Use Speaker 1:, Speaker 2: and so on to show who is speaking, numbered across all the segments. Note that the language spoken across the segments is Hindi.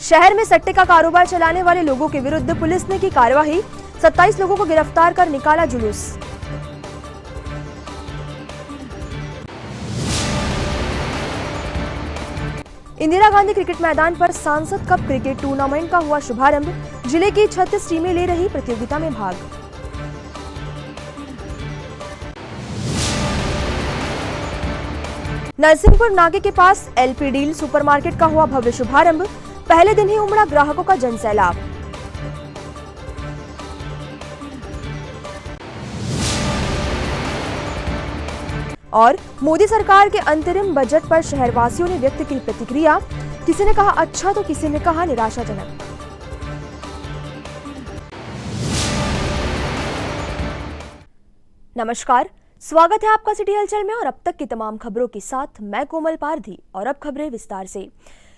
Speaker 1: शहर में सट्टे का कारोबार चलाने वाले लोगों के विरुद्ध पुलिस ने की कार्यवाही। 27 लोगों को गिरफ्तार कर निकाला जुलूस। इंदिरा गांधी क्रिकेट मैदान पर सांसद कप क्रिकेट टूर्नामेंट का हुआ शुभारंभ। जिले की 36 टीमें ले रही प्रतियोगिता में भाग। नरसिंहपुर नाके के पास एलपी डील सुपरमार्केट का हुआ भव्य शुभारंभ। पहले दिन ही उमड़ा ग्राहकों का जनसैलाब। और मोदी सरकार के अंतरिम बजट पर शहरवासियों ने व्यक्त की प्रतिक्रिया। किसी ने कहा अच्छा तो किसी ने कहा निराशाजनक। नमस्कार, स्वागत है आपका सिटी हलचल में और अब तक की तमाम खबरों के साथ मैं कोमल पारधी। और अब खबरें विस्तार से।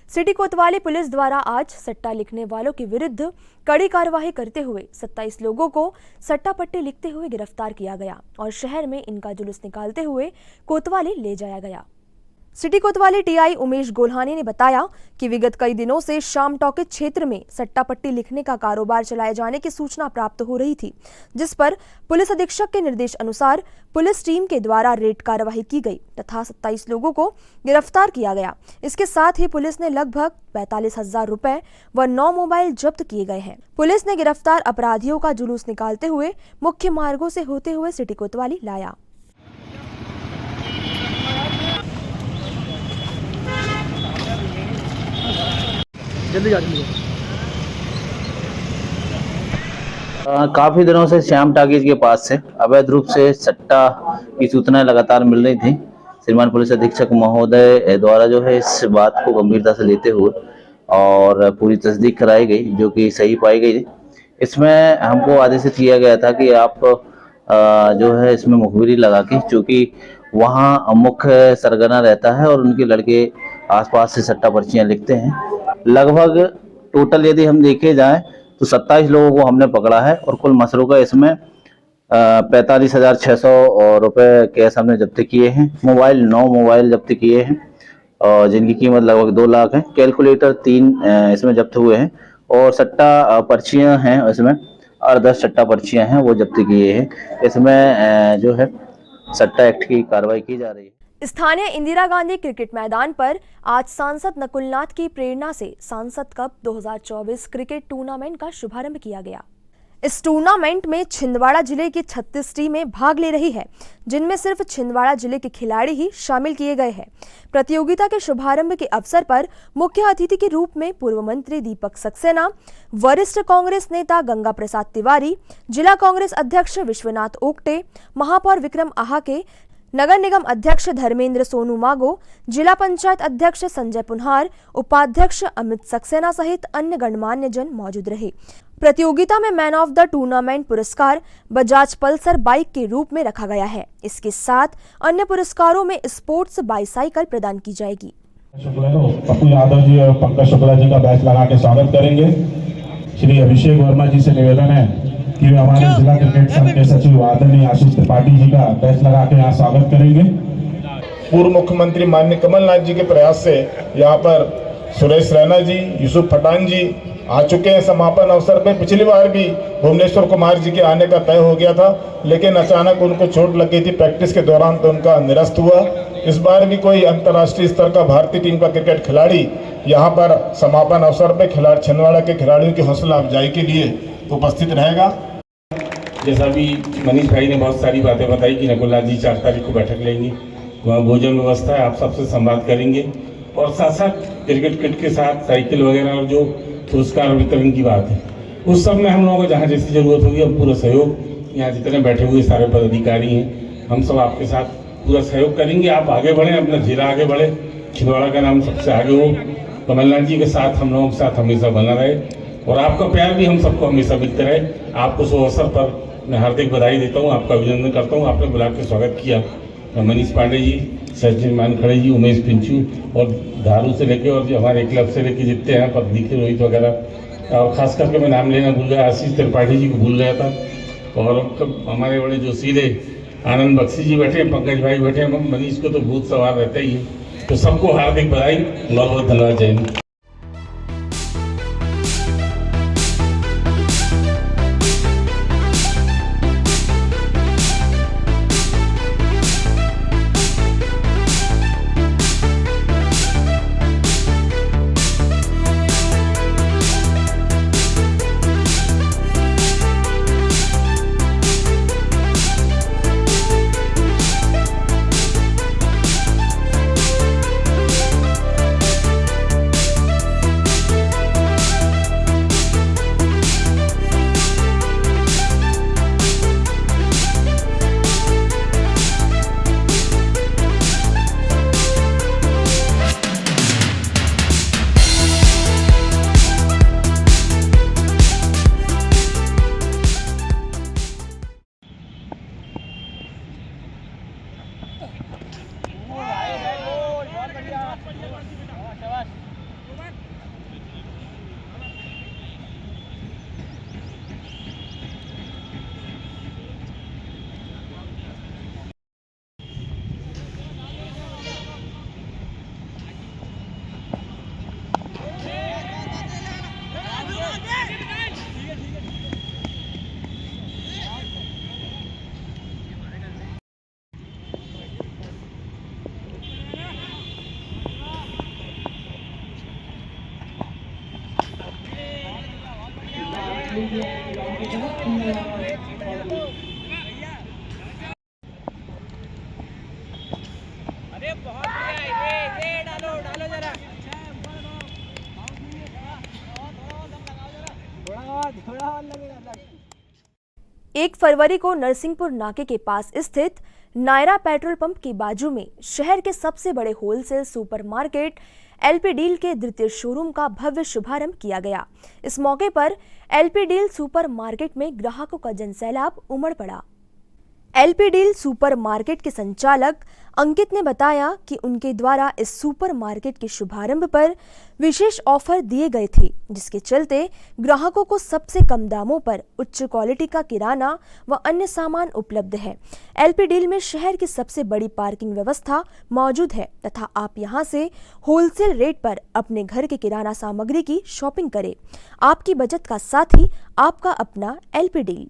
Speaker 1: सिटी कोतवाली पुलिस द्वारा आज सट्टा लिखने वालों के विरुद्ध कड़ी कार्रवाई करते हुए 27 लोगों को सट्टा पट्टी लिखते हुए गिरफ्तार किया गया और शहर में इनका जुलूस निकालते हुए कोतवाली ले जाया गया। सिटी कोतवाली टीआई उमेश गोल्हानी ने बताया कि विगत कई दिनों से शाम टॉकीज क्षेत्र में सट्टा पट्टी लिखने का कारोबार चलाए जाने की सूचना प्राप्त हो रही थी, जिस पर पुलिस अधीक्षक के निर्देश अनुसार पुलिस टीम के द्वारा रेड कार्रवाई की गई तथा 27 लोगों को गिरफ्तार किया गया। इसके साथ ही पुलिस ने लगभग 45,000 रुपए व 9 मोबाइल जब्त किए गए हैं। पुलिस ने गिरफ्तार अपराधियों का जुलूस निकालते हुए मुख्य मार्गों से होते हुए सिटी कोतवाली लाया।
Speaker 2: जल्दी जा जल्दी।
Speaker 3: काफी दिनों से श्याम टाकीज के पास से अवैध रूप से सट्टा की सूचनाएं लगातार मिल रही थी। श्रीमान पुलिस अधीक्षक महोदय द्वारा जो है इस बात को गंभीरता से लेते हुए और पूरी तस्दीक कराई गई, जो कि सही पाई गई। इसमें हमको आदेशित किया गया था कि आप जो है इसमें मुखबिरी लगा के, चूँकि वहाँ मुख्य सरगना रहता है और उनके लड़के आसपास से सट्टा पर्चियाँ लिखते हैं। लगभग टोटल यदि हम देखे जाएं तो 27 लोगों को हमने पकड़ा है और कुल मसरूका इसमें 45,600 रुपए कैश हमने जब्त किए हैं। 9 मोबाइल जब्त किए हैं और जिनकी कीमत लगभग 2 लाख है। कैलकुलेटर 3 इसमें जब्त हुए हैं और सट्टा पर्चियां हैं, इसमें 10 सट्टा पर्चियां हैं वो जब्त किए हैं। इसमें जो है सट्टा एक्ट की कार्रवाई की जा रही है।
Speaker 1: स्थानीय इंदिरा गांधी क्रिकेट मैदान पर आज सांसद नकुलनाथ की प्रेरणा से सांसद कप 2024 क्रिकेट टूर्नामेंट का शुभारंभ किया गया। इस टूर्नामेंट में छिंदवाड़ा जिले की 36 टीमें भाग ले रही है, जिनमें सिर्फ छिंदवाड़ा जिले के खिलाड़ी ही शामिल किए गए हैं। प्रतियोगिता के शुभारंभ के अवसर पर मुख्य अतिथि के रूप में पूर्व मंत्री दीपक सक्सेना, वरिष्ठ कांग्रेस नेता गंगा प्रसाद तिवारी, जिला कांग्रेस अध्यक्ष विश्वनाथ ओक्टे, महापौर विक्रम आहाके, नगर निगम अध्यक्ष धर्मेंद्र सोनू मागो, जिला पंचायत अध्यक्ष संजय पुन्हार, उपाध्यक्ष अमित सक्सेना सहित अन्य गणमान्य जन मौजूद रहे। प्रतियोगिता में मैन ऑफ द टूर्नामेंट पुरस्कार बजाज पल्सर बाइक के रूप में रखा गया है। इसके साथ अन्य पुरस्कारों में स्पोर्ट्स बाईसाइकिल प्रदान की जाएगी।
Speaker 4: पप्पू यादव जी और पंकज शुक्ला जी का बैच लगा के स्वागत करेंगे। श्री अभिषेक वर्मा जी से निवेदन है कि हमारे जिला क्रिकेट संघ के सचिव आदरणीय आशीष त्रिपाठी जी का बैच लगा के यहाँ स्वागत करेंगे।
Speaker 5: पूर्व मुख्यमंत्री माननीय कमलनाथ जी के प्रयास से यहाँ पर सुरेश रैना जी, यूसुफ पठान जी आ चुके हैं समापन अवसर पे। पिछली बार भी भुवनेश्वर कुमार जी के आने का तय हो गया था, लेकिन अचानक उनको चोट लग गई थी प्रैक्टिस के दौरान, तो उनका निरस्त हुआ। इस बार भी कोई अंतर्राष्ट्रीय स्तर का भारतीय टीम का क्रिकेट खिलाड़ी यहाँ पर समापन अवसर पे खिलाड़ी छिंदवाड़ा के खिलाड़ियों की हौसला अफजाई के लिए उपस्थित रहेगा।
Speaker 6: जैसा भी मनीष भाई ने बहुत सारी बातें बताई कि नकुलनाथ जी 4 तारीख को बैठक लेंगे, वहाँ भोजन व्यवस्था है, आप सबसे संवाद करेंगे और साथ साथ क्रिकेट किट के साथ साइकिल वगैरह और जो पुरस्कार वितरण की बात है, उस सब में हम लोगों को जहाँ जैसी जरूरत होगी हम पूरा सहयोग, यहाँ जितने बैठे हुए सारे पदाधिकारी हैं हम सब आपके साथ पूरा सहयोग करेंगे। आप आगे बढ़ें, अपना जिला आगे बढ़े, छिंदवाड़ा का नाम सबसे आगे हो, कमलनाथ जी के साथ हम लोगों के साथ हमेशा बना रहे और आपका प्यार भी हम सबको हमेशा मिलते रहे। आपको इस अवसर पर मैं हार्दिक बधाई देता हूँ, आपका अभिनंदन करता हूँ। आपने बुला के स्वागत किया। मनीष पांडे जी, सचिन मानखड़े जी, उमेश पिंचू और धारू से लेके और जो हमारे क्लब से लेके जितने हैं पदनीके रोहित वगैरह, और खास करके मैं नाम लेना भूल गया, आशीष त्रिपाठी जी को भूल गया था। और हमारे बड़े जो सीधे आनंद बख्शी जी बैठे हैं, पंकज भाई बैठे हैं, मनीष को तो भूत सवार रहता ही है। तो सबको हार्दिक बधाई, बहुत बहुत धन्यवाद। जय हिंद।
Speaker 1: 1 फरवरी को नरसिंहपुर नाके के पास स्थित नायरा पेट्रोल पंप के बाजू में शहर के सबसे बड़े होलसेल सुपरमार्केट एलपी डील के द्वितीय शोरूम का भव्य शुभारंभ किया गया। इस मौके पर एलपी डील सुपरमार्केट में ग्राहकों का जनसैलाब उमड़ पड़ा। एलपी डील सुपरमार्केट के संचालक अंकित ने बताया कि उनके द्वारा इस सुपरमार्केट के शुभारंभ पर विशेष ऑफर दिए गए थे, जिसके चलते ग्राहकों को सबसे कम दामों पर उच्च क्वालिटी का किराना व अन्य सामान उपलब्ध है। एलपी डील में शहर की सबसे बड़ी पार्किंग व्यवस्था मौजूद है तथा आप यहां से होलसेल रेट पर अपने घर के किराना सामग्री की शॉपिंग करें। आपकी बचत का साथी आपका अपना एलपी डील।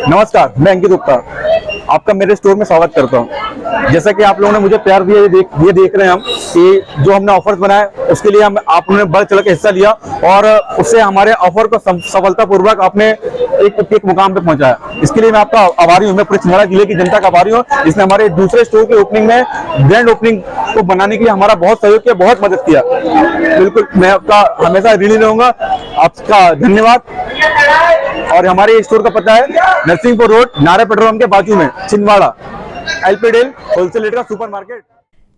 Speaker 7: नमस्कार, मैं अंकित गुप्ता आपका मेरे स्टोर में स्वागत करता हूं। जैसा कि आप लोगों ने मुझे प्यार दिया, ये देख रहे हैं हम कि जो हमने ऑफर्स बनाए उसके लिए आप लोगों ने बढ़ चढ़ के हिस्सा लिया और उससे हमारे ऑफर को सफलतापूर्वक आपने एक मुकाम पे पहुंचाया। इसके लिए मैं आपका आभारी हूं। मैं पूरे छिंदवाड़ा जिले की जनता का आभारी हूं, जिसने हमारे दूसरे स्टोर के ओपनिंग में ग्रैंड ओपनिंग को बनाने के लिए हमारा बहुत सहयोग किया, बहुत मदद किया। बिल्कुल मैं आपका हमेशा ऋणी रहूंगा। आपका धन्यवाद। और हमारे स्टोर का पता है Narsinghpur road, Nayara petrol pump के बाजू में, Chhindwara, LP deal wholesale rate का सुपरमार्केट।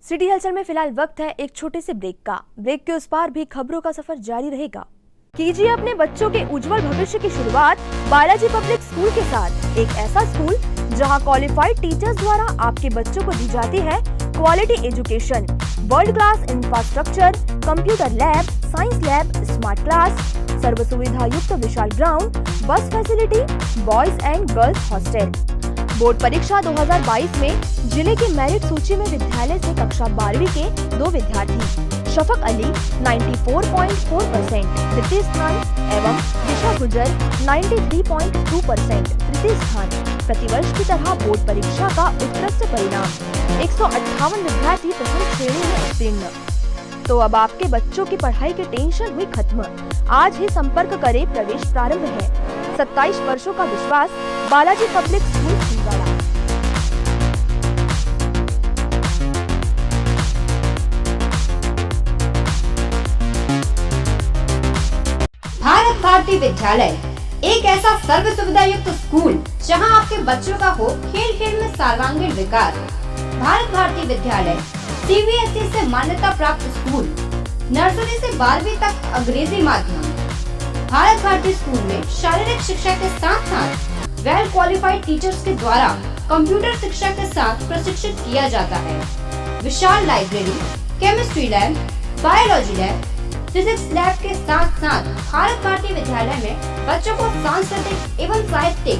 Speaker 1: सिटी हलचल में फिलहाल वक्त है एक छोटे से ब्रेक का। ब्रेक के उस पार भी खबरों का सफर जारी रहेगा। कीजिए अपने बच्चों के उज्जवल भविष्य की शुरुआत बालाजी पब्लिक स्कूल के साथ। एक ऐसा स्कूल जहां क्वालिफाइड टीचर्स द्वारा आपके बच्चों को दी जाती है quality education, world class infrastructure, computer lab, science lab, smart class, सर्व सुविधा युक्त विशाल ground, bus facility, boys and girls hostel. Board परीक्षा 2022 में जिले की मेरिट सूची में विद्यालय से कक्षा 12वीं के 2 विद्यार्थी शफक अली 94.4% तृतीय स्थान एवं दिशा गुजर 93.2% तृतीय स्थान। प्रतिवर्ष की तरह बोर्ड परीक्षा का उत्कृष्ट परिणाम 158 विद्यार्थी प्रथम श्रेणी में उत्तीर्ण। तो अब आपके बच्चों की पढ़ाई की टेंशन हुई खत्म। आज ही संपर्क करें, प्रवेश प्रारंभ है। 27 वर्षों का विश्वास, बालाजी पब्लिक स्कूल छिंदवाड़ा।
Speaker 8: भारत भारती विद्यालय एक ऐसा सर्व सुविधा युक्त स्कूल जहां आपके बच्चों का हो खेल खेल में सर्वांगीण विकास। भारत भारती विद्यालय CBSE से मान्यता प्राप्त स्कूल, नर्सरी से 12वीं तक अंग्रेजी माध्यम। भारत भारती स्कूल में शारीरिक शिक्षा के साथ साथ वेल क्वालिफाइड टीचर्स के द्वारा कंप्यूटर शिक्षा के साथ प्रशिक्षित किया जाता है। विशाल library, chemistry lab, biology lab, physics lab के साथ साथ भारत भारती विद्यालय में बच्चों को सांस्कृतिक एवं साहित्यिक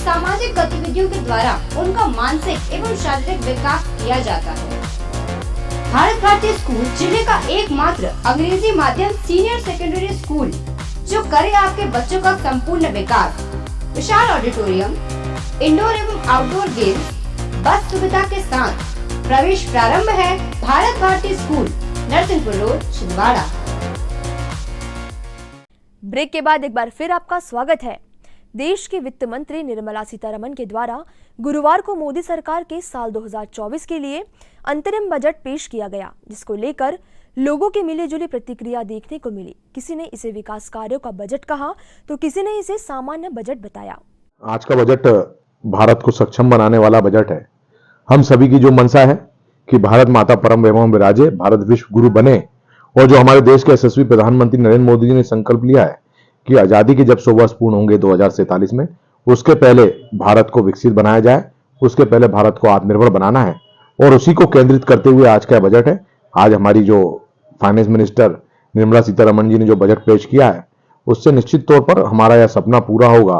Speaker 8: सामाजिक गतिविधियों के द्वारा उनका मानसिक एवं शारीरिक विकास किया जाता है। भारत भारती स्कूल जिले का एकमात्र अंग्रेजी माध्यम सीनियर सेकेंडरी स्कूल जो करे आपके बच्चों का संपूर्ण विकास। विशाल ऑडिटोरियम, इंडोर एवं आउटडोर गेम्स, बस सुविधा के साथ प्रवेश प्रारंभ है। Bharat Bharati school, Narsinghpur road, Chhindwara.
Speaker 1: Break के बाद एक बार फिर आपका स्वागत है। देश की वित्त मंत्री निर्मला सीतारमण के द्वारा गुरुवार को मोदी सरकार के साल 2024 के लिए अंतरिम बजट पेश किया गया, जिसको लेकर लोगों की मिलीजुली प्रतिक्रिया देखने को मिली। किसी ने इसे विकास कार्यों का बजट कहा तो किसी ने इसे सामान्य बजट बताया।
Speaker 9: आज का बजट भारत को सक्षम बनाने वाला बजट है। हम सभी की जो मंशा है कि भारत माता परम वैभव विराजे, भारत विश्व गुरु बने, और जो हमारे देश के यशस्वी प्रधानमंत्री नरेंद्र मोदी जी ने संकल्प लिया है कि आजादी के जब 100 वर्ष पूर्ण होंगे 2047 में, उसके पहले भारत को विकसित बनाया जाए, उसके पहले भारत को आत्मनिर्भर बनाना है, और उसी को केंद्रित करते हुए आज का बजट है। आज हमारी जो फाइनेंस मिनिस्टर निर्मला सीतारमण जी ने जो बजट पेश किया है, उससे निश्चित तौर पर हमारा यह सपना पूरा होगा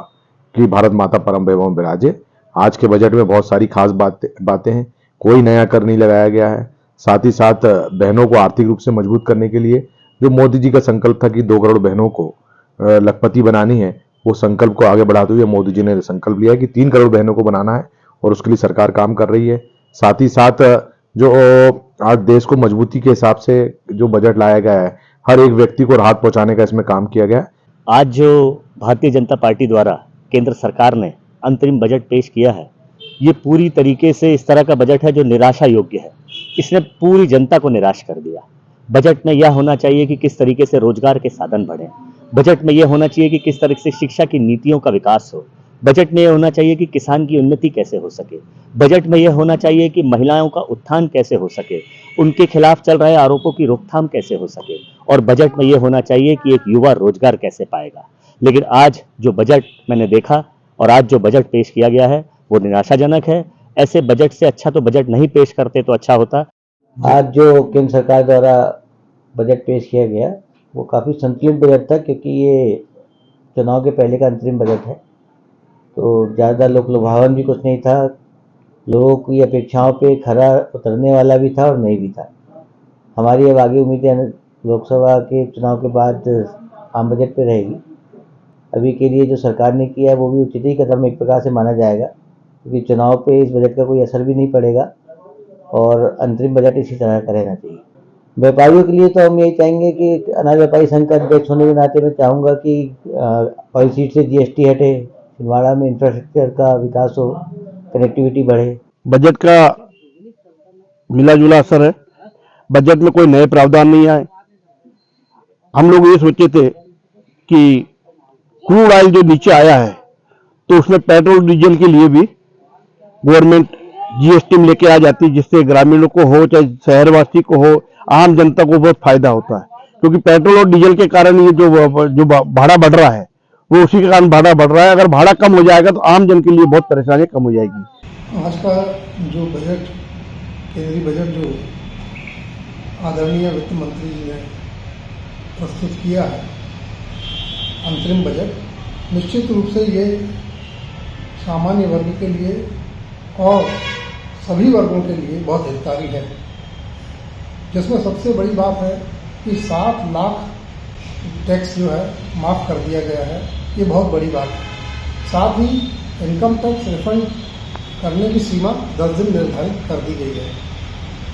Speaker 9: कि भारत माता परम वैभव विराजे। आज के बजट में बहुत सारी खास बातें हैं। कोई नया कर नहीं लगाया गया है। साथ ही साथ बहनों को आर्थिक रूप से मजबूत करने के लिए जो मोदी जी का संकल्प था कि 2 करोड़ बहनों को लखपति बनानी है, वो संकल्प को आगे बढ़ाते हुए मोदी जी ने संकल्प लिया कि 3 करोड़ बहनों को बनाना है, और उसके लिए सरकार काम कर रही है। साथ ही साथ जो आज देश को मजबूती के हिसाब से जो बजट लाया गया है, हर एक व्यक्ति को राहत पहुंचाने का इसमें काम किया गया।
Speaker 10: आज जो भारतीय जनता पार्टी द्वारा केंद्र सरकार ने अंतरिम बजट पेश किया है, ये पूरी तरीके से इस तरह का बजट है जो निराशा योग्य है। इसने पूरी जनता को निराश कर दिया। बजट में यह होना चाहिए कि किस तरीके से रोजगार के साधन बढ़े। बजट में यह होना चाहिए कि किस तरह से शिक्षा की नीतियों का विकास हो। बजट में यह होना चाहिए कि किसान की उन्नति कैसे हो सके। बजट में यह होना चाहिए कि महिलाओं का उत्थान कैसे हो सके, उनके खिलाफ चल रहे आरोपों की रोकथाम कैसे हो सके, और बजट में यह होना चाहिए कि एक युवा रोजगार कैसे पाएगा। लेकिन आज जो बजट मैंने देखा और आज जो बजट पेश किया गया है वो निराशाजनक है। ऐसे बजट से अच्छा तो बजट नहीं पेश करते तो अच्छा होता।
Speaker 11: आज जो केंद्र सरकार द्वारा बजट पेश किया गया वो काफ़ी संतुलित बजट था, क्योंकि ये चुनाव के पहले का अंतरिम बजट है, तो ज़्यादा लोक लुभावन भी कुछ नहीं था। लोगों की अपेक्षाओं पे खरा उतरने वाला भी था और नहीं भी था। हमारी अब आगे उम्मीदें लोकसभा के चुनाव के बाद आम बजट पे रहेगी। अभी के लिए जो सरकार ने किया है वो भी उचित ही कदम एक प्रकार से माना जाएगा, क्योंकि चुनाव पे इस बजट का कोई असर भी नहीं पड़ेगा और अंतरिम बजट इसी तरह का रहना चाहिए। व्यापारियों के लिए तो हम यही चाहेंगे कि अनाज व्यापारी संघ का अध्यक्ष होने के नाते मैं चाहूँगा कि ऑयल सीड से GST हटे, छिंदवाड़ा में इंफ्रास्ट्रक्चर का विकास हो, कनेक्टिविटी बढ़े।
Speaker 12: बजट का मिला जुला असर है। बजट में कोई नए प्रावधान नहीं आए। हम लोग ये सोचे थे कि क्रूड ऑयल जो नीचे आया है तो उसमें पेट्रोल डीजल के लिए भी गवर्नमेंट GST में लेके आ जाती, जिससे ग्रामीणों को हो चाहे शहरवासी को हो, आम जनता को बहुत फायदा होता है। क्योंकि पेट्रोल और डीजल के कारण ये जो भाड़ा बढ़ रहा है वो उसी के कारण भाड़ा बढ़ रहा है। अगर भाड़ा कम हो जाएगा तो आम जन के लिए बहुत परेशानी कम हो जाएगी।
Speaker 2: आज का जो बजट, केंद्रीय बजट जो आदरणीय वित्त मंत्री जी ने प्रस्तुत किया है, अंतरिम बजट, निश्चित रूप से ये सामान्य वर्ग के लिए और सभी वर्गों के लिए बहुत हितकारी है। जिसमें सबसे बड़ी बात है कि 7 लाख टैक्स जो है माफ़ कर दिया गया है। ये बहुत बड़ी बात है। साथ ही इनकम टैक्स रिफंड करने की सीमा 10 दिन निर्धारित कर दी गई है।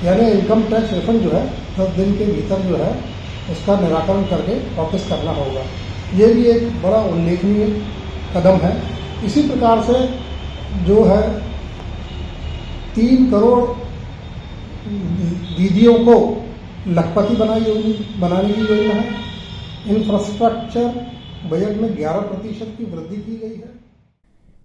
Speaker 2: यानी इनकम टैक्स रिफंड जो है 10 दिन के भीतर जो है उसका निराकरण करके वापस करना होगा। ये भी एक बड़ा उल्लेखनीय कदम है। इसी प्रकार से जो है 3 करोड़ दीदियों को लखपति बनाने की योजना है। इंफ्रास्ट्रक्चर बजट में 11% की वृद्धि की गई है।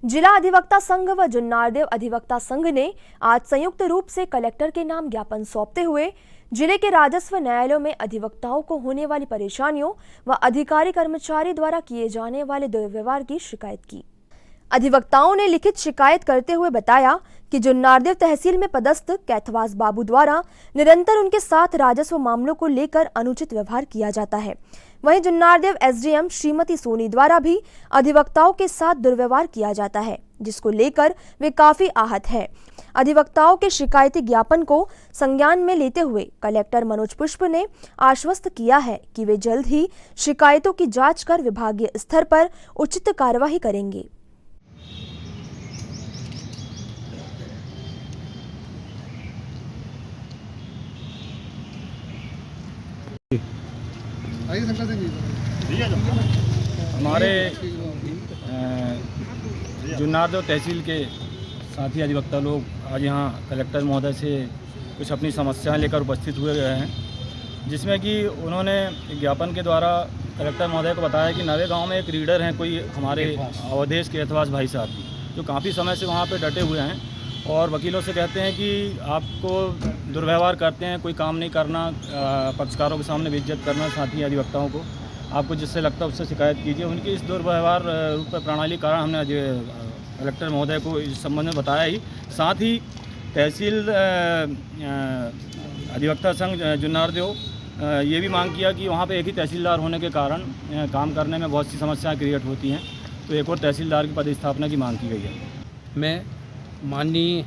Speaker 1: जिला अधिवक्ता संघ व जुन्नारदेव अधिवक्ता संघ ने आज संयुक्त रूप से कलेक्टर के नाम ज्ञापन सौंपते हुए जिले के राजस्व न्यायालयों में अधिवक्ताओं को होने वाली परेशानियों व अधिकारी कर्मचारी द्वारा किए जाने वाले दुर्व्यवहार की शिकायत की। अधिवक्ताओं ने लिखित शिकायत करते हुए बताया कि जुन्नारदेव तहसील में पदस्थ कैथवास बाबू द्वारा निरंतर उनके साथ राजस्व मामलों को लेकर अनुचित व्यवहार किया जाता है। वहीं जुन्नारदेव एसडीएम श्रीमती सोनी द्वारा भी अधिवक्ताओं के साथ दुर्व्यवहार किया जाता है, जिसको लेकर वे काफी आहत है। अधिवक्ताओं के शिकायती ज्ञापन को संज्ञान में लेते हुए कलेक्टर मनोज पुष्प ने आश्वस्त किया है कि वे जल्द ही शिकायतों की जांच कर विभागीय स्तर पर उचित कार्यवाही करेंगे।
Speaker 13: हमारे जुन्नारदेव तहसील के साथी अधिवक्ता लोग आज यहाँ कलेक्टर महोदय से कुछ अपनी समस्याएं लेकर उपस्थित हुए गए हैं, जिसमें कि उन्होंने ज्ञापन के द्वारा कलेक्टर महोदय को बताया कि नवे गांव में एक रीडर हैं कोई हमारे अवधेश के कैथवास भाई साहब, जो काफ़ी समय से वहाँ पे डटे हुए हैं और वकीलों से कहते हैं कि आपको दुर्व्यवहार करते हैं, कोई काम नहीं करना, पक्षकारों के सामने बेइज्जत करना, साथ ही अधिवक्ताओं को आपको जिससे लगता है उससे शिकायत कीजिए। उनकी इस दुर्व्यवहार रूप प्रणाली कारण हमने आज कलेक्टर महोदय को इस संबंध में बताया ही। साथ ही तहसील अधिवक्ता संघ जुन्नारदेव ये भी मांग किया कि वहाँ पे एक ही तहसीलदार होने के कारण काम करने में बहुत सी समस्याएं क्रिएट होती हैं, तो एक और तहसीलदार की पदस्थापना की मांग की गई है।
Speaker 14: मैं माननीय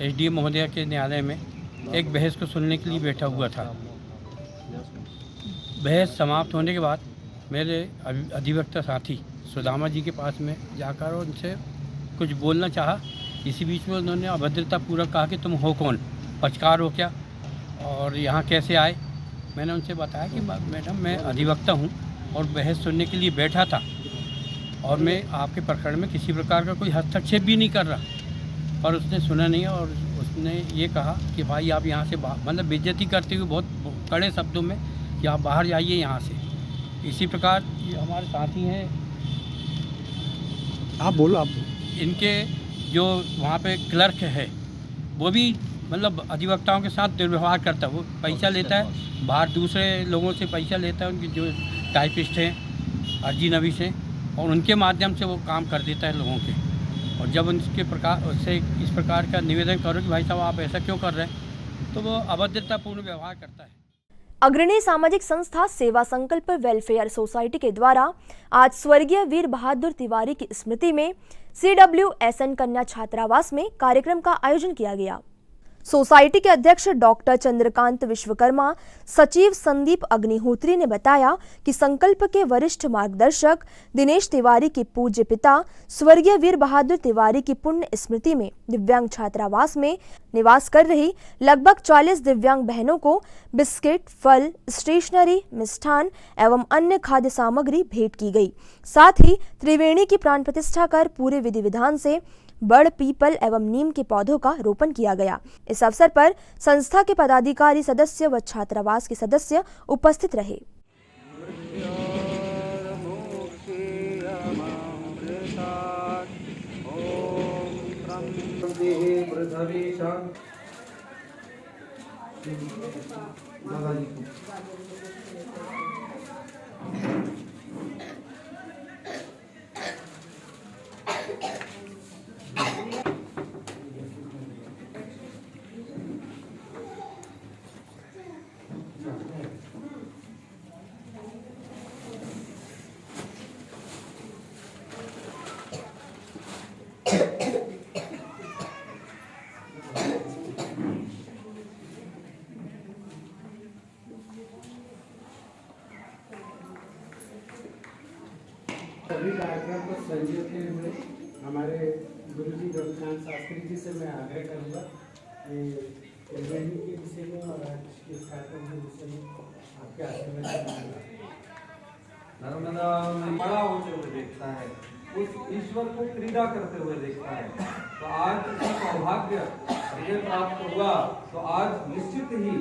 Speaker 14: एसडीएम महोदय के न्यायालय में एक बहस को सुनने के लिए बैठा हुआ था। बहस समाप्त होने के बाद मेरे अधिवक्ता साथी सुदामा जी के पास में जाकर उनसे कुछ बोलना चाहा। इसी बीच में उन्होंने अभद्रतापूर्वक कहा कि तुम हो कौन, पक्षकार हो क्या और यहाँ कैसे आए। मैंने उनसे बताया कि मैडम मैं अधिवक्ता हूँ और बहस सुनने के लिए बैठा था और मैं आपके प्रकरण में किसी प्रकार का कोई हस्तक्षेप भी नहीं कर रहा, पर उसने सुना नहीं और उसने ये कहा कि भाई आप यहाँ से मतलब बेइज्जती करते हुए बहुत कड़े शब्दों में कि आप बाहर जाइए यहाँ से। इसी प्रकार ये हमारे साथी हैं,
Speaker 12: आप बोलो आप।
Speaker 14: इनके जो वहाँ पे क्लर्क है वो भी मतलब अधिवक्ताओं के साथ दुर्व्यवहार करता है। वो पैसा लेता है, बाहर दूसरे लोगों से पैसा लेता है, उनके जो टाइपिस्ट हैं अर्जी नवीस हैं, और उनके माध्यम से वो काम कर देता है लोगों के। और जब उनके प्रकार उससे इस प्रकार का निवेदन करो कि भाई साहब आप ऐसा क्यों कर रहे हैं, तो वो अभद्रतापूर्ण व्यवहार करता है।
Speaker 1: अग्रणी सामाजिक संस्था सेवा संकल्प वेलफेयर सोसाइटी के द्वारा आज स्वर्गीय वीर बहादुर तिवारी की स्मृति में CWSN कन्या छात्रावास में कार्यक्रम का आयोजन किया गया। सोसाइटी के अध्यक्ष डॉक्टर चंद्रकांत विश्वकर्मा, सचिव संदीप अग्निहोत्री ने बताया कि संकल्प के वरिष्ठ मार्गदर्शक दिनेश तिवारी के पूज्य पिता स्वर्गीय वीर बहादुर तिवारी की पुण्य स्मृति में दिव्यांग छात्रावास में निवास कर रही लगभग 40 दिव्यांग बहनों को बिस्किट, फल, स्टेशनरी, मिष्ठान एवं अन्य खाद्य सामग्री भेंट की गई। साथ ही त्रिवेणी की प्राण प्रतिष्ठा कर पूरे विधि विधान से बड़, पीपल एवं नीम के पौधों का रोपण किया गया। इस अवसर पर संस्था के पदाधिकारी, सदस्य व छात्रावास के सदस्य उपस्थित रहे।
Speaker 15: सभी कार्यक्रम को संजोते हुए हमारे गुरुजी रविकांत शास्त्री जी से मैं आग्रह करूँगा के विषय में और इस कार्यक्रम के विषय में आपके आशीर्वाद।
Speaker 16: नर्मदा में बड़ा होते हुए देखता है, उस ईश्वर को क्रीड़ा करते हुए देखता है। तो आज सौभाग्य ये प्राप्त हुआ, तो आज निश्चित ही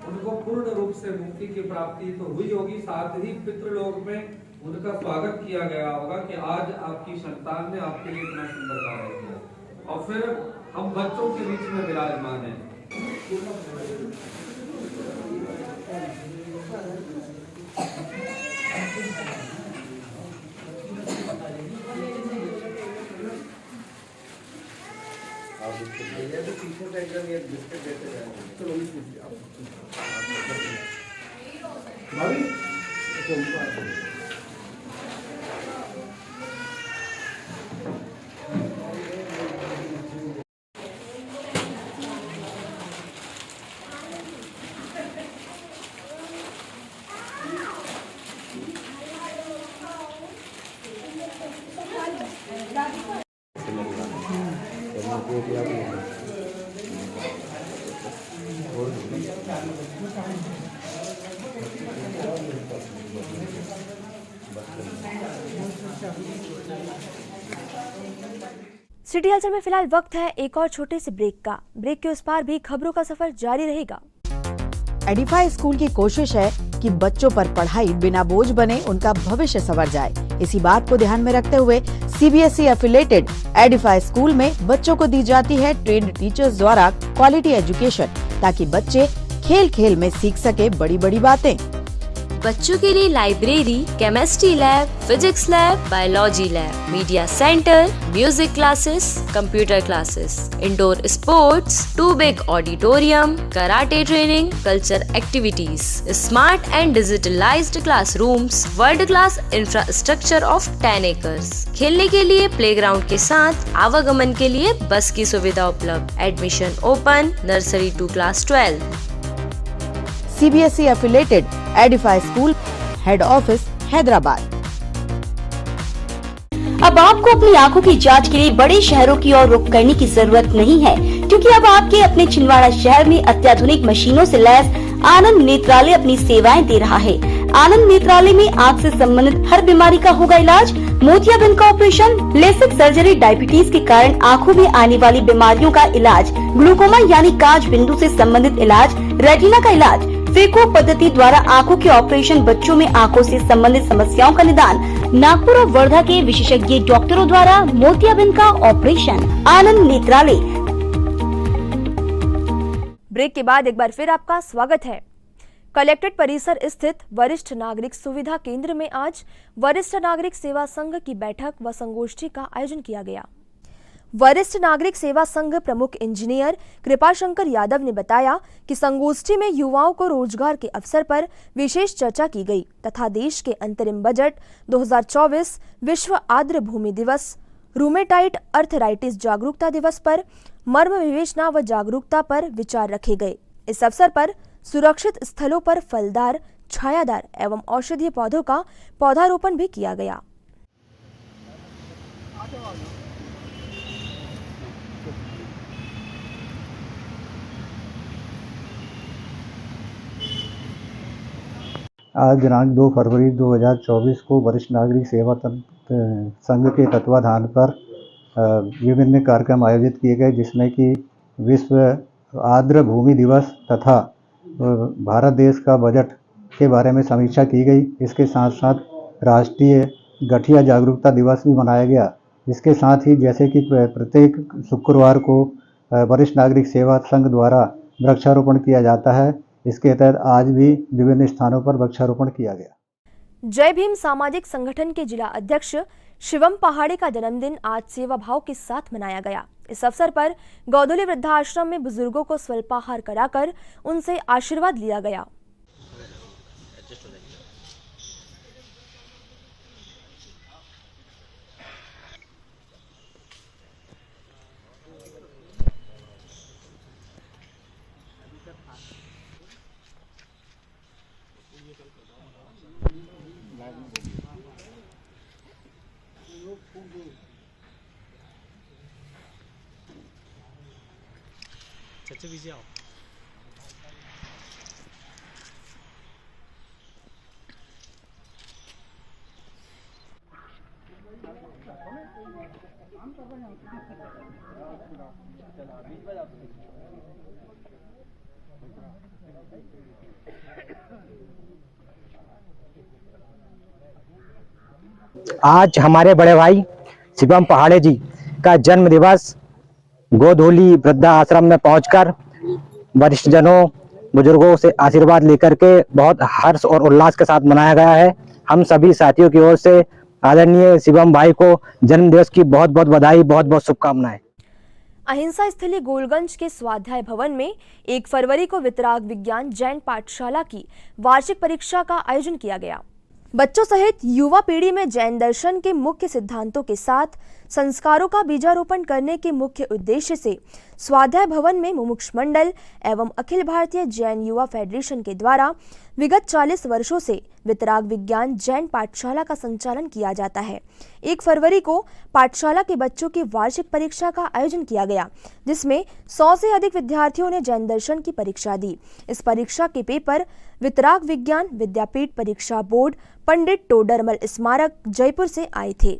Speaker 16: उनको पूर्ण रूप से मुक्ति की प्राप्ति तो हुई होगी, साथ ही पितृलोक में उनका स्वागत किया गया होगा कि आज आपकी संतान ने आपके लिए इतना सुंदर कार्य किया। और फिर हम बच्चों के बीच में विराजमान हैं।
Speaker 1: सिटी हलचल में फिलहाल वक्त है एक और छोटे से ब्रेक का। ब्रेक के उस पार भी खबरों का सफर जारी रहेगा।
Speaker 17: एडिफाई स्कूल की कोशिश है कि बच्चों पर पढ़ाई बिना बोझ बने, उनका भविष्य संवर जाए। इसी बात को ध्यान में रखते हुए सीबीएसई एफिलेटेड एडिफाई स्कूल में बच्चों को दी जाती है ट्रेन्ड टीचर्स द्वारा क्वालिटी एजुकेशन, ताकि बच्चे खेल खेल में सीख सके बड़ी बड़ी बातें।
Speaker 18: बच्चों के लिए library, chemistry lab, physics lab, biology lab, media centre, music classes, computer classes, indoor sports, 2 big auditorium, karate training, culture activities, smart and digitalised classrooms, world class infrastructure of 10 acres. खेलने के लिए प्लेग्राउंड के साथ आवागमन के लिए बस की सुविधा उपलब्ध। Admission open nursery to class 12।
Speaker 17: CBSE affiliated edify school, head office Hyderabad.
Speaker 19: अब आपको अपनी आंखों की जांच के लिए बड़े शहरों की ओर रुख करने की जरूरत नहीं है, क्योंकि अब आपके अपने छिंदवाड़ा शहर में अत्याधुनिक मशीनों से लैस आनंद नेत्रालय अपनी सेवाएं दे रहा है। आनंद नेत्रालय में आँख से संबंधित हर बीमारी का होगा इलाज। मोतियाबिंद का ऑपरेशन, लेसिक सर्जरी, डायबिटीज के कारण आँखों में आने वाली बीमारियों का इलाज, ग्लूकोमा यानी कांच बिंदु से संबंधित इलाज, रेटिना का इलाज, फेको पद्धति द्वारा आँखों के ऑपरेशन, बच्चों में आँखों से संबंधित समस्याओं का निदान, नागपुर और वर्धा के विशेषज्ञ डॉक्टरों द्वारा मोतियाबिंद का ऑपरेशन। आनंद नेत्रालय।
Speaker 1: ब्रेक के बाद एक बार फिर आपका स्वागत है। कलेक्ट्रेट परिसर स्थित वरिष्ठ नागरिक सुविधा केंद्र में आज वरिष्ठ नागरिक सेवा संघ की बैठक व संगोष्ठी का आयोजन किया गया। वरिष्ठ नागरिक सेवा संघ प्रमुख इंजीनियर कृपाशंकर यादव ने बताया कि संगोष्ठी में युवाओं को रोजगार के अवसर पर विशेष चर्चा की गई तथा देश के अंतरिम बजट 2024, विश्व आर्द्र भूमि दिवस, रूमेटाइड अर्थराइटिस जागरूकता दिवस पर मर्म विवेचना व जागरूकता पर विचार रखे गए। इस अवसर पर सुरक्षित स्थलों पर फलदार, छायादार एवं औषधीय पौधों का पौधारोपण भी किया गया।
Speaker 20: आज दिनांक 2 फरवरी 2024 को वरिष्ठ नागरिक सेवा संघ के तत्वाधान पर विभिन्न कार्यक्रम आयोजित किए गए, जिसमें कि विश्व आर्द्र भूमि दिवस तथा भारत देश का बजट के बारे में समीक्षा की गई। इसके साथ साथ राष्ट्रीय गठिया जागरूकता दिवस भी मनाया गया। इसके साथ ही जैसे कि प्रत्येक शुक्रवार को वरिष्ठ नागरिक सेवा संघ द्वारा वृक्षारोपण किया जाता है, इसके तहत आज भी विभिन्न स्थानों पर वृक्षारोपण किया गया।
Speaker 1: जय भीम सामाजिक संगठन के जिला अध्यक्ष शिवम पहाड़े का जन्मदिन आज सेवा भाव के साथ मनाया गया। इस अवसर पर गौदुली वृद्धाश्रम में बुजुर्गों को स्वल्पाहार कराकर उनसे आशीर्वाद लिया गया।
Speaker 21: चाचा पीछे आओ।
Speaker 22: आज हमारे बड़े भाई शिवम पहाड़े जी का जन्म दिवस गोधोली वृद्धा आश्रम में पहुंचकर वरिष्ठ जनों बुजुर्गों से आशीर्वाद लेकर के बहुत हर्ष और उल्लास के साथ मनाया गया है। हम सभी साथियों की ओर से आदरणीय शिवम भाई को जन्म दिवस की बहुत बहुत बधाई, बहुत बहुत शुभकामनाएं।
Speaker 1: अहिंसा स्थली गोलगंज के स्वाध्याय भवन में 1 फरवरी को वितराग विज्ञान जैन पाठशाला की वार्षिक परीक्षा का आयोजन किया गया। बच्चों सहित युवा पीढ़ी में जैन दर्शन के मुख्य सिद्धांतों के साथ संस्कारों का बीजारोपण करने के मुख्य उद्देश्य से स्वाध्याय भवन में मुमुक्ष मंडल एवं अखिल भारतीय जैन युवा फेडरेशन के द्वारा विगत 40 वर्षों से वितराग विज्ञान जैन पाठशाला का संचालन किया जाता है। 1 फरवरी को पाठशाला के बच्चों की वार्षिक परीक्षा का आयोजन किया गया, जिसमें 100 से अधिक विद्यार्थियों ने जैन दर्शन की परीक्षा दी। इस परीक्षा के पेपर वितराग विज्ञान विद्यापीठ परीक्षा बोर्ड पंडित टोडरमल स्मारक जयपुर से आए थे।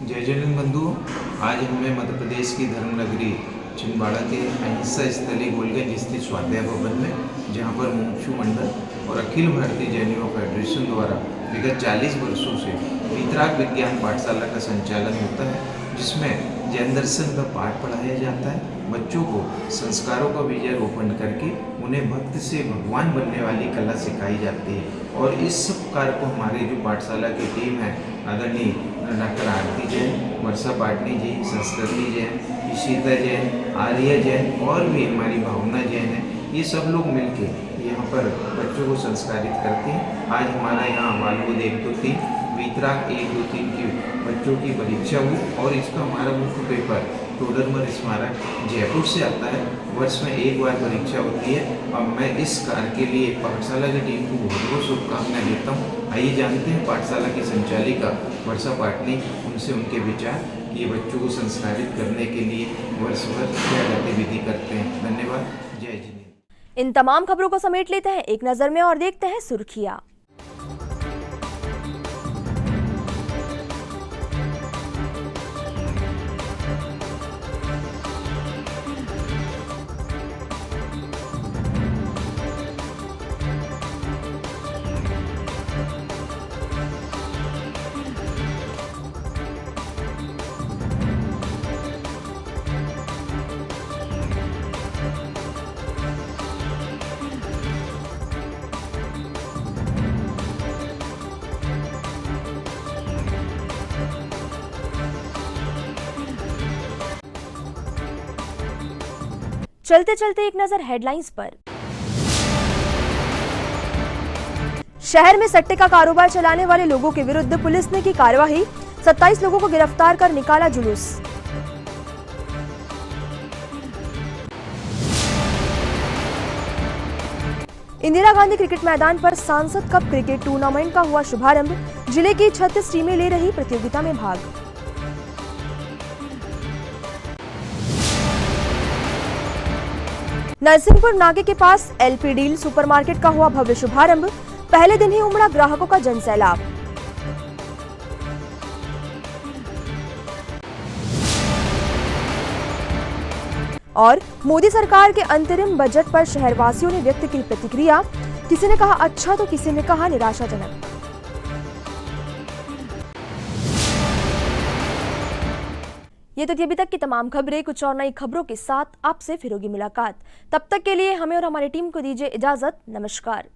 Speaker 23: जय जैन बंधुओं, आज हमें मध्य प्रदेश की धर्मनगरी छिंदवाड़ा के अहिंसा स्थली गोलगंज स्थित स्वाध्याय भवन में, जहां पर मुमुक्षु मंडल और अखिल भारतीय जैन युवा फेडरेशन द्वारा विगत 40 वर्षों से वितराग विज्ञान पाठशाला का संचालन होता है, जिसमें जैन दर्शन का पाठ पढ़ाया जाता है। बच्चों को संस्कारों का बीजारोपण करके उन्हें भक्त से भगवान बनने वाली कला सिखाई जाती है। और इस सब कार्य को हमारी जो पाठशाला की टीम है, आदरणीय डॉक्टर आरती जैन, वर्षा पाटनी जी, संस्कृति जैन, ईशिता जैन, आर्या जैन और भी हमारी भावना जैन है, ये सब लोग मिलके यहाँ पर बच्चों को संस्कारित करते हैं। आज हमारा यहाँ बालबोध 1, 2, 3 वितराग 1, 2, 3 की बच्चों की परीक्षा हुई और इसका हमारा मुख्य पेपर टोडरमल स्मारक जयपुर से आता है। वर्ष में 1 बार परीक्षा होती है और मैं इस कार्य के लिए पाठशाला की टीम को बहुत बहुत शुभकामनाएं देता हूँ। आइए जानते हैं पाठशाला की संचालिका वर्षा पाटनी, उनसे उनके विचार कि ये बच्चों को संस्कारित करने के लिए वर्ष भर क्या गतिविधि करते हैं। धन्यवाद। जय जिनेन्द्र।
Speaker 1: इन तमाम खबरों को समेट लेते हैं एक नजर में और देखते हैं सुर्खियां। चलते चलते एक नजर हेडलाइंस पर। शहर में सट्टे का कारोबार चलाने वाले लोगों के विरुद्ध पुलिस ने की कार्यवाही, 27 लोगों को गिरफ्तार कर निकाला जुलूस। इंदिरा गांधी क्रिकेट मैदान पर सांसद कप क्रिकेट टूर्नामेंट का हुआ शुभारंभ, जिले की 36 टीमें ले रही प्रतियोगिता में भाग। नरसिंहपुर नाके के पास एलपी डील सुपरमार्केट का हुआ भव्य शुभारंभ, पहले दिन ही उमड़ा ग्राहकों का जनसैलाब। और मोदी सरकार के अंतरिम बजट पर शहरवासियों ने व्यक्त की प्रतिक्रिया, किसी ने कहा अच्छा तो किसी ने कहा निराशाजनक। ये तो थी अभी तक की तमाम खबरें। कुछ और नई खबरों के साथ आपसे फिर होगी मुलाकात। तब तक के लिए हमें और हमारी टीम को दीजिए इजाजत। नमस्कार।